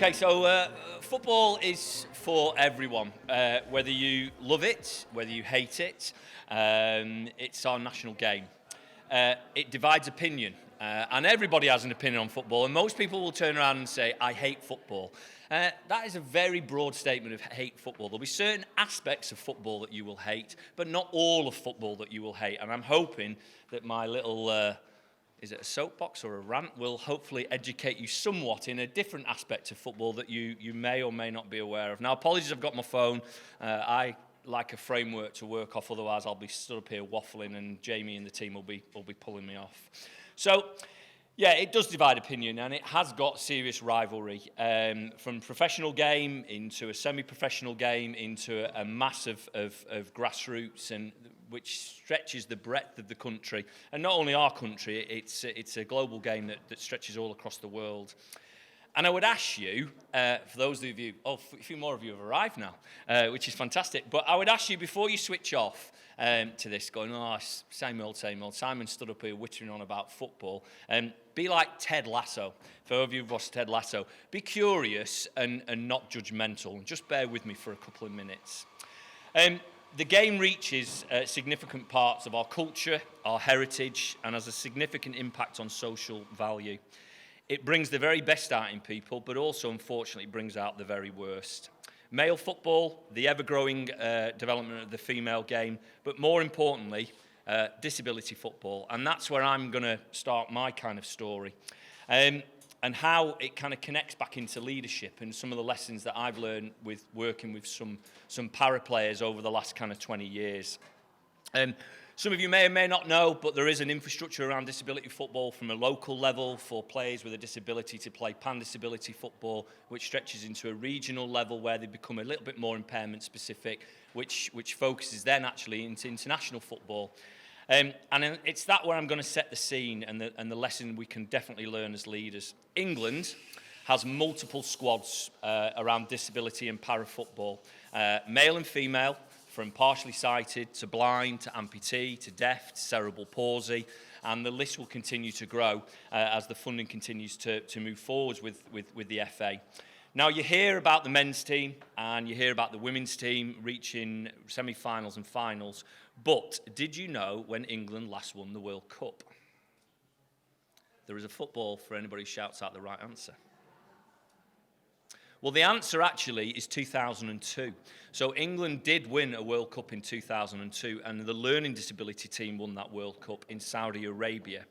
Okay, so football is for everyone, whether you love it, whether you hate it. It's our national game. It divides opinion, and everybody has an opinion on football, and most people will turn around and say, I hate football. That is a very broad statement of hate football. There'll be certain aspects of football that you will hate, but not all of football that you will hate, and I'm hoping that my little... is it a soapbox or a rant, will hopefully educate you somewhat in a different aspect of football that you may or may not be aware of. Now, apologies, I've got my phone. I like a framework to work off, otherwise I'll be stood up here waffling and Jamie and the team will be pulling me off. So, yeah, it does divide opinion, and it has got serious rivalry. From professional game into a semi-professional game into a mass of grassroots, and which stretches the breadth of the country. And not only our country, it's a global game that stretches all across the world. And I would ask you, for those of you, a few more of you have arrived now, which is fantastic, but I would ask you before you switch off to this, going, same old, same old. Simon stood up here whittering on about football. Be like Ted Lasso. For those of you who've watched Ted Lasso, be curious and not judgmental. Just bear with me for a couple of minutes. The game reaches significant parts of our culture, our heritage, and has a significant impact on social value. It brings the very best out in people, but also, unfortunately, brings out the very worst. Male football, the ever-growing development of the female game, but more importantly, disability football. And that's where I'm going to start my kind of story. And how it kind of connects back into leadership and some of the lessons that I've learned with working with some para players over the last kind of 20 years. Some of you may or may not know, but there is an infrastructure around disability football from a local level for players with a disability to play pan-disability football, which stretches into a regional level where they become a little bit more impairment specific, which focuses then actually into international football. And it's that where I'm going to set the scene and the lesson we can definitely learn as leaders. England has multiple squads around disability and para-football, male and female, from partially sighted to blind to amputee to deaf to cerebral palsy, and the list will continue to grow as the funding continues to move forwards with the FA. Now, you hear about the men's team and you hear about the women's team reaching semi-finals and finals, but did you know when England last won the World Cup? There is a football for anybody who shouts out the right answer. Well, the answer actually is 2002. So England did win a World Cup in 2002, and the learning disability team won that World Cup in Saudi Arabia.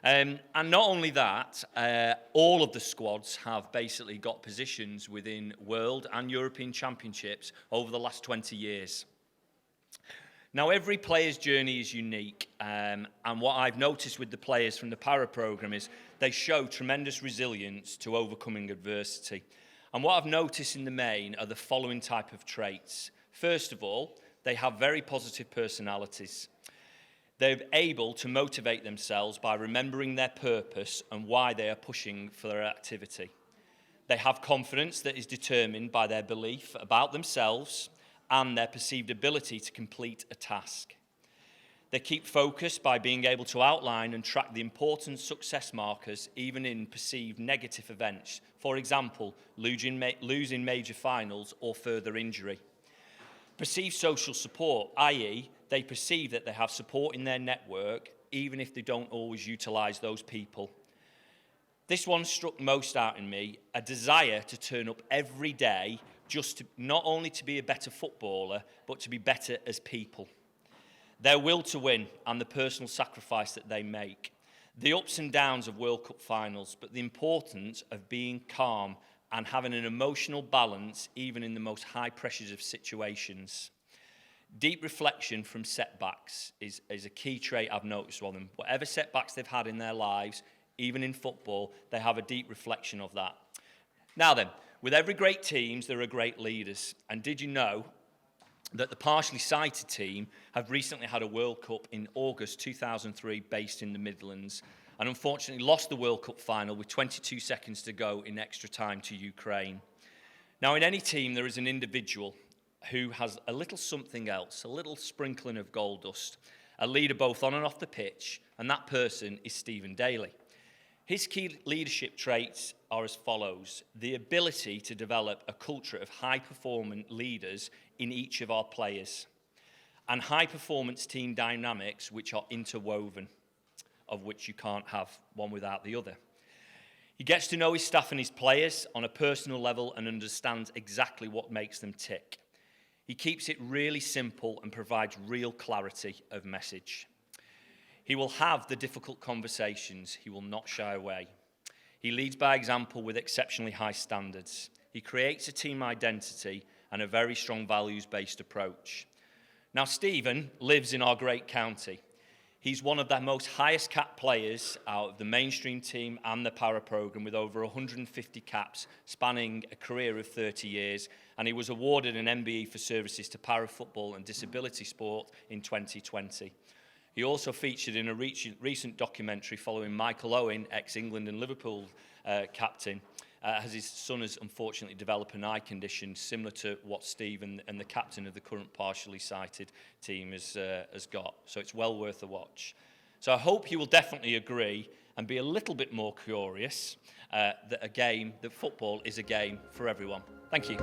And not only that, all of the squads have basically got positions within world and European championships over the last 20 years. Now, every player's journey is unique, and what I've noticed with the players from the para programme is they show tremendous resilience to overcoming adversity. And what I've noticed in the main are the following type of traits. First of all, they have very positive personalities. They're able to motivate themselves by remembering their purpose and why they are pushing for their activity. They have confidence that is determined by their belief about themselves and their perceived ability to complete a task. They keep focused by being able to outline and track the important success markers even in perceived negative events. For example, losing major finals or further injury. Perceived social support, i.e., they perceive that they have support in their network even if they don't always utilise those people. This one struck most out in me, a desire to turn up every day just to not only to be a better footballer, but to be better as people. Their will to win and the personal sacrifice that they make. The ups and downs of World Cup finals, but the importance of being calm and having an emotional balance even in the most high pressures of situations. Deep reflection from setbacks is a key trait I've noticed on them. Whatever setbacks they've had in their lives, even in football, they have a deep reflection of that. Now then, with every great teams, there are great leaders. And did you know that the partially sighted team have recently had a World Cup in August 2003 based in the Midlands, and unfortunately lost the World Cup final with 22 seconds to go in extra time to Ukraine. Now, in any team, there is an individual who has a little something else, a little sprinkling of gold dust, a leader both on and off the pitch, and that person is Stephen Daly. His key leadership traits are as follows: the ability to develop a culture of high-performing leaders in each of our players, and high-performance team dynamics which are interwoven, of which you can't have one without the other. He gets to know his staff and his players on a personal level and understands exactly what makes them tick. He keeps it really simple and provides real clarity of message. He will have the difficult conversations. He will not shy away. He leads by example with exceptionally high standards. He creates a team identity and a very strong values-based approach. Now, Stephen lives in our great county. He's one of the most highest cap players out of the mainstream team and the para programme, with over 150 caps spanning a career of 30 years, and he was awarded an MBE for services to para football and disability sport in 2020. He also featured in a recent documentary following Michael Owen, ex-England and Liverpool captain, as his son has unfortunately developed an eye condition similar to what Steve and the captain of the current partially sighted team has got. So it's well worth a watch. So I hope you will definitely agree and be a little bit more curious that football is a game for everyone. Thank you.